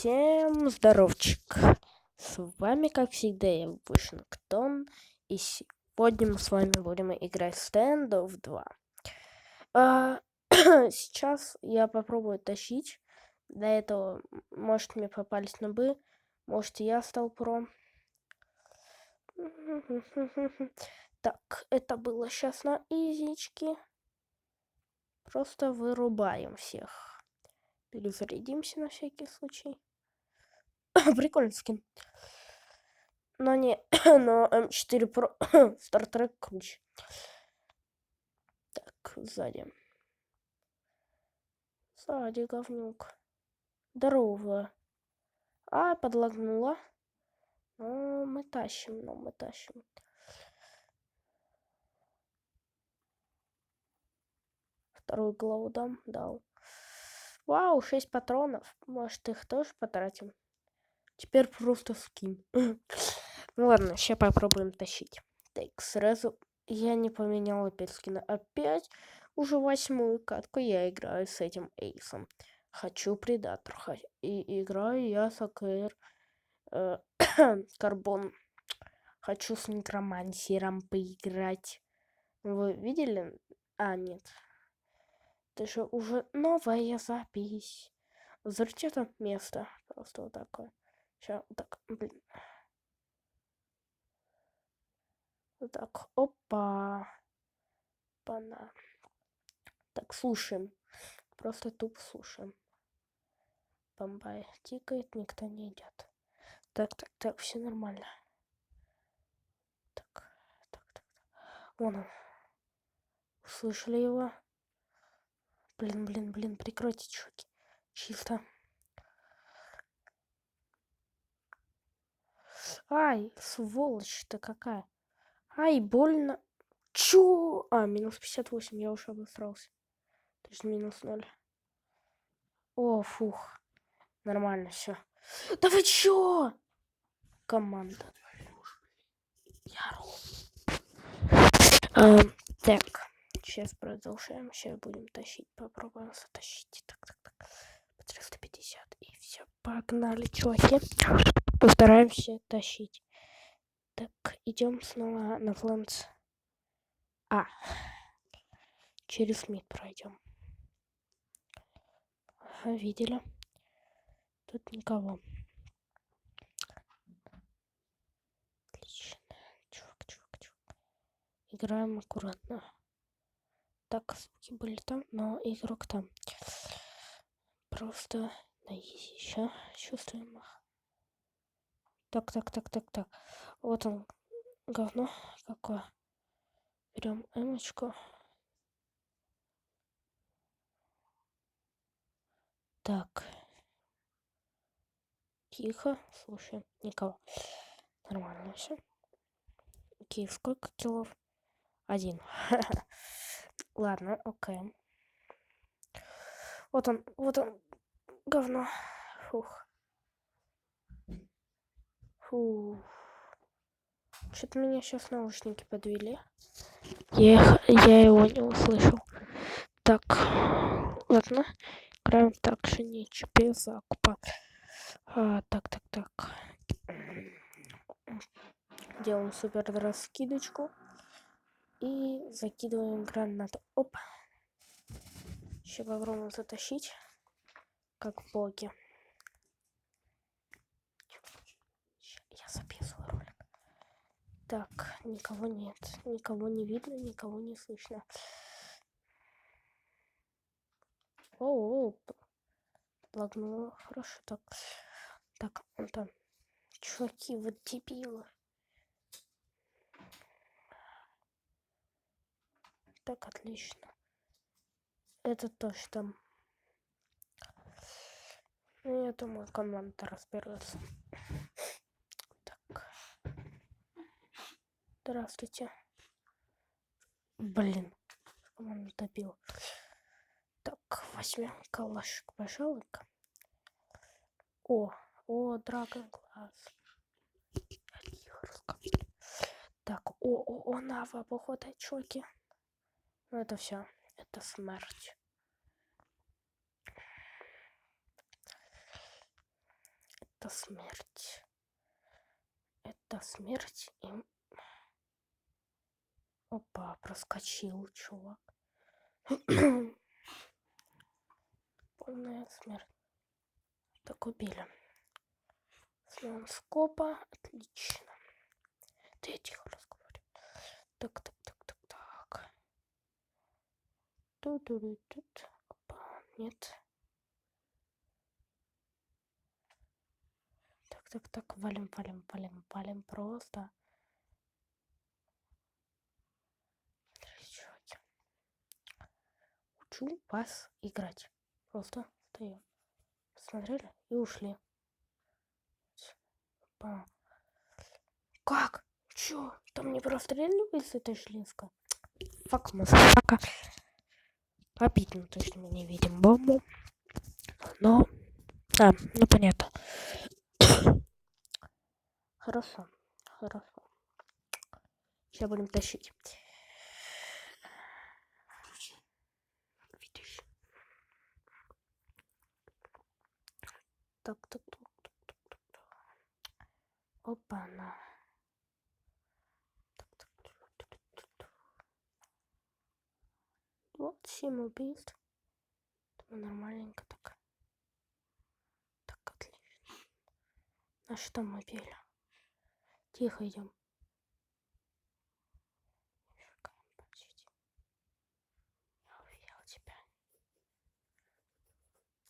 Всем здоровчик! С вами, как всегда, я Вашингтон, и сегодня мы с вами будем играть в Standoff 2. Сейчас я попробую тащить. До этого, может, мне попались нубы, может, я стал про. Так, это было сейчас на изичке. Просто вырубаем всех. Перезарядимся на всякий случай. Прикольный скин. Но не, но М4 Pro Стартрек круче. Так, сзади. Сзади, говнюк. Здорово. Подлагнула. Но мы тащим. Вторую голову дал. Вау, 6 патронов. Может, их тоже потратим? Теперь просто скин. Ну ладно, сейчас попробуем тащить. Так, сразу я не поменял опять скина. Опять уже 8-ю катку я играю с этим эйсом. Хочу предатор. И играю я с АКР Карбон. Хочу с некромансером поиграть. Вы видели? Нет. Это же уже новая запись. Взрывьте это место. Просто вот такое. Сейчас вот так, блин. Вот так, опа. Пана. Так, слушаем. Просто тупо слушаем. Бомбай тикает, никто не идет. Так, все нормально. Так. Вон он. Услышали его? Блин, прикройте, чуваки. Чисто. Ай, сволочь-то какая. Ай, больно. Чё? Минус 58, я уже обосрался. То есть минус 0. О, фух. Нормально, все. Да вы чё? Команда. Так, сейчас продолжаем. Сейчас будем тащить. Попробуем затащить. Так. По 350. И все. Погнали, чуваки. Постараемся тащить. Так, идем снова на фланц. Через мид пройдем. Видели? Тут никого. Отлично. Чувак. Играем аккуратно. Так, звуки были там, но игрок там. Просто на изи еще чувствуем их. Так. Вот он, говно какое. Берем эмочку. Так. Тихо, слушаем. Никого. Нормально все. Окей, сколько киллов? 1. Ладно, окей. Вот он, говно. Фух. Что-то меня сейчас наушники подвели. Я его не услышал. Так, ладно. Играем так же, не без закупа. Так. Делаем супер раскидочку. И закидываем гранату. Оп. Еще попробуем затащить. Как боги. Я записываю ролик. Так, никого нет. Никого не видно, никого не слышно. Оу. Лагнуло. Хорошо. Так, он там. Чуваки, вот дебилы. Так, отлично. Это тоже там. Я думаю, команда разберется. Так. Здравствуйте. Блин. Команда добил. Так, возьмем калашик, пожалуй-ка. О, Драгон Глаз. Так, Нава, походу, чуваки. Ну, это все. Это смерть. Это смерть. Это смерть. И... Опа, проскочил, чувак. Полная смерть. Так, убили. Сменим скопа. Отлично. Да я тихо разговариваю. Так. Тут. Опа, нет. Так. Валим просто. Учу вас играть. Просто встаем. Посмотрели и ушли. Опа. Как? Чё? Там не простреливали с этой шлинска? Фак, мазафака. Обидно, точно мы не видим бомбу. Но... ну понятно. Хорошо. Сейчас будем тащить. Видишь? Так. Опа-на. Вот 7 убийств. Нормальненько так. Так, отлично. На что мы били? Тихо идем. Я увидел тебя.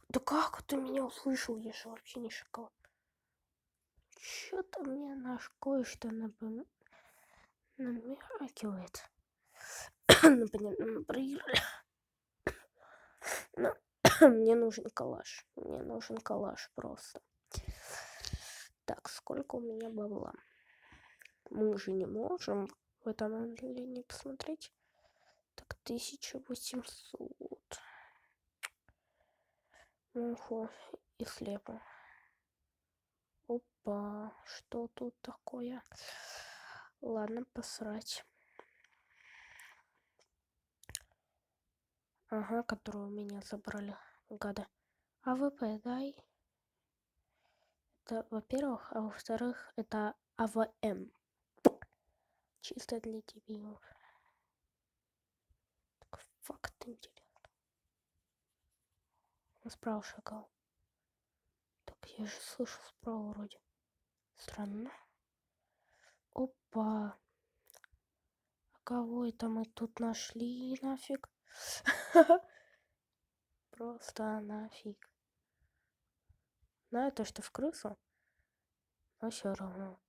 Да как ты меня услышал? Я же вообще не шоколад. Что-то мне наш кое-что намекивает. Ну, понятно, мы проиграли. Но мне нужен калаш. Просто. Так, сколько у меня бабла? Мы уже не можем в этом объявлении посмотреть. Так, 1800. Ого, и слепо. Опа, что тут такое? Ладно, посрать. Ага, которую у меня забрали, гады. АВП, дай. Это, во-первых, а во-вторых, это АВМ. Чисто для дебилов. Так, факт интересно. Справа шагал. Так, я же слышу справа вроде. Странно. Опа. А кого это мы тут нашли нафиг? Просто нафиг. Знаю то, что в крысу. Но все равно.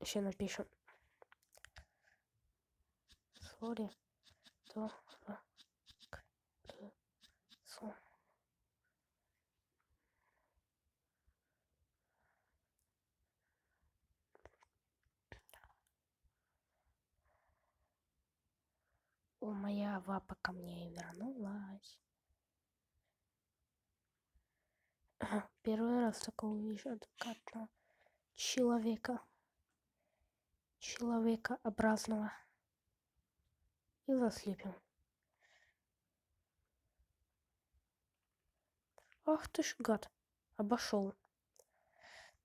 Еще напишем. Сори. То. Крысу. О, моя вапа ко мне и вернулась. Первый раз такого вижу адекватного человека. Человекообразного. И заслепим. Ах ты ж гад. Обошел.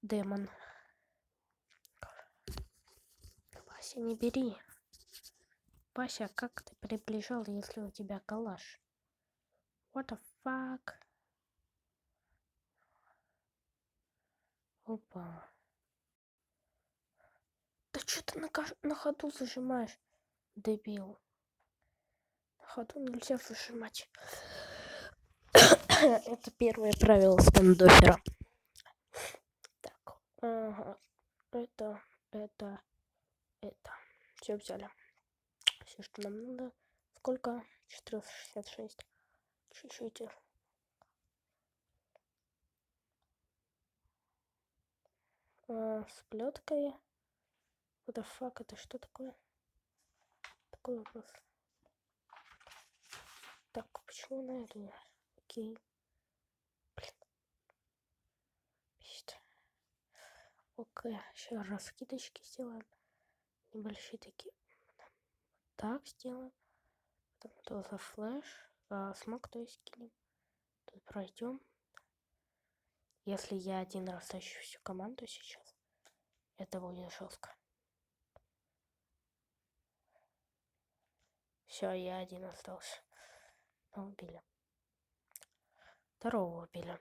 Демон. Вася, не бери. Вася, как ты приближал, если у тебя калаш? What the fuck? Опа. Да что ты на ходу зажимаешь, дебил? На ходу нельзя зажимать. Это первое правило стендофера. Так, ага. Это. Все взяли. Все, что нам надо. Сколько? 466. Чуть-чуть. С плеткой. What the fuck, это что такое? Такой вопрос. Так, почему на эту? Окей. Блин. Окей, сейчас раскидочки сделаем. Небольшие такие. Так сделаем. Потом то за флеш, за смог, то есть кинем. Тут пройдем. Если я один раз тащу всю команду сейчас, это будет жестко. Все, я один остался. Но убили. Второго убили.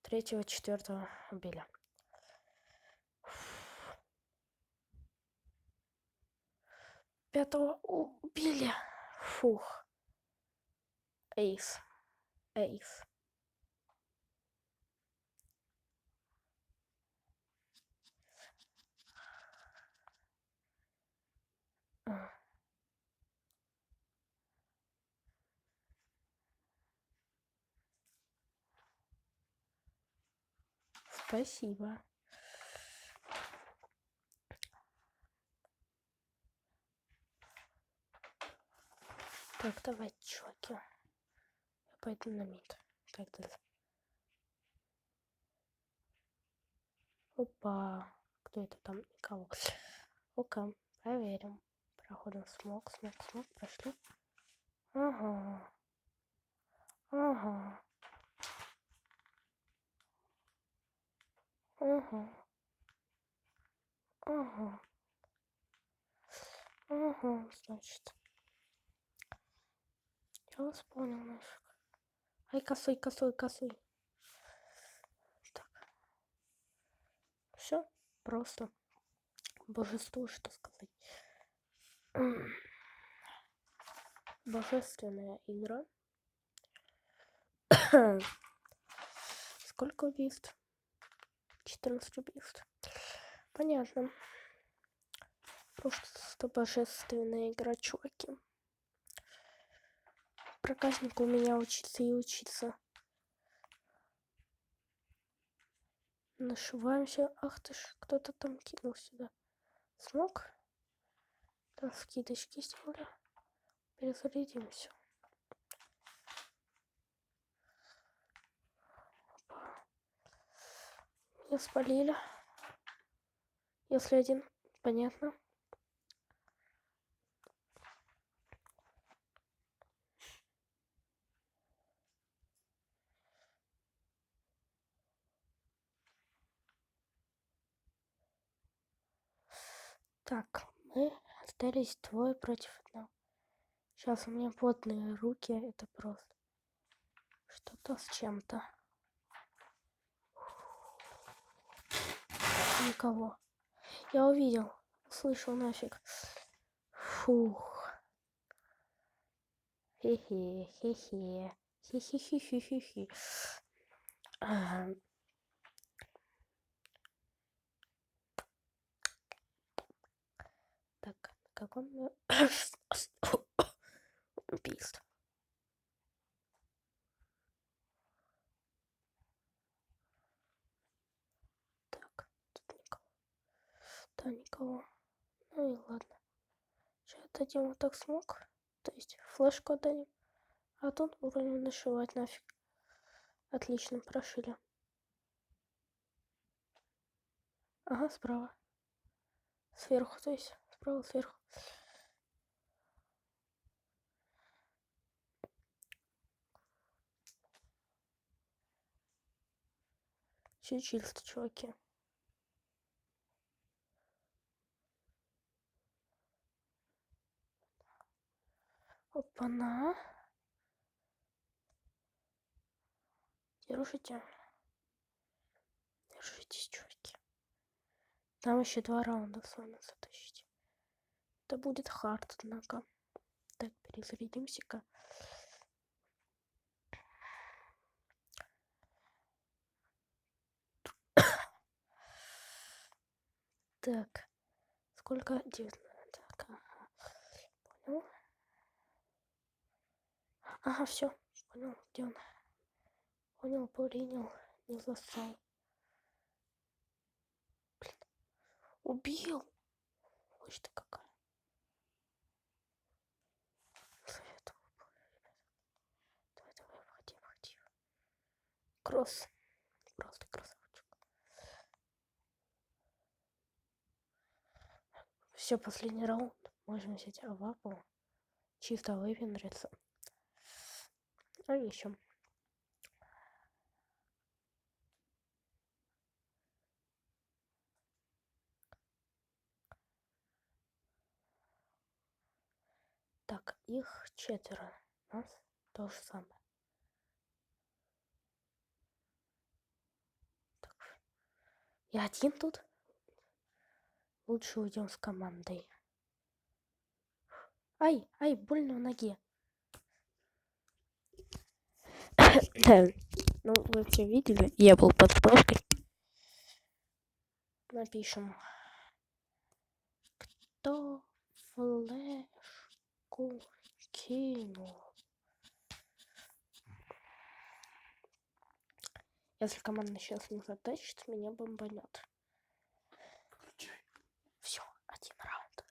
Третьего, четвертого убили. Пятого убили. Фух. Эйс. Эйс. Спасибо. Так, давайте, чуваки. Я пойду на мид. Тогда. Опа. Кто это там? Никого. Ну-ка, проверим. Проходим смог. Прошли. Ага. Ага. Ага. Ага. Ага, значит. Я вас понял, нафиг. Ай, косой. Так. Все. Просто. Божество, что сказать. Божественная игра. Сколько убийств? 14 убийств. Понятно. Просто божественная игра, чуваки. Проказнику у меня учиться и учиться. Нашиваемся. Ах ты ж, кто-то там кинул сюда. Смог? Да, скидочки сделали. Перезарядимся. Меня спалили. Если один, понятно. Так, мы остались двое против одного. Сейчас у меня потные руки, это просто что-то с чем-то. Никого. Я увидел, услышал нафиг. Фух. Хе-хе. Хи-хи-хи-хи-хи. Так, как он убийство. Так, тут никого. Да, никого. Ну и ладно. Сейчас отдадим вот так смог. То есть флешку отдадим. А тут будем нашивать нафиг. Отлично, прошили. Ага, справа. Сверху, то есть. Справа, сверху. Все чисто, чуваки. Опа-на. Держите. Держитесь, чуваки. Там еще 2 раунда с вами затащить. Это будет хард, однако. Так, перезарядимся-ка. Так. Сколько? 19. Так, ага. Понял. Ага, все. Понял, где он? Понял, принял. Не застал. Блин. Убил. Ось ты какая. Советую. Давай, входи. Кросс. Просто красавчик. Все, последний раунд. Можем взять авапу. Чисто выпендриться. А еще. Так, их 4. Нас то же самое. Так. Я один тут. Лучше уйдем с командой. Ай, больно в ноге. Да. Ну, вы все видели? Я был под прошкой. Напишем. Кто флешку кинул? Если команда сейчас не затащит, меня бомбанет. Все, 1 раунд.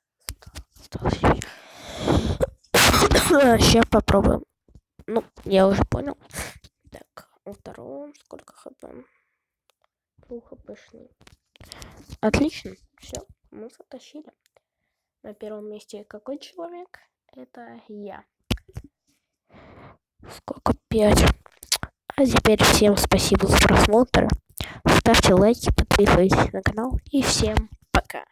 Сейчас попробуем. Ну, я уже понял. Так, у второго сколько хп? хпшный. Отлично, все, мы затащили. На первом месте какой человек? Это я. Сколько? 5. А теперь всем спасибо за просмотр. Ставьте лайки, подписывайтесь на канал. И всем пока.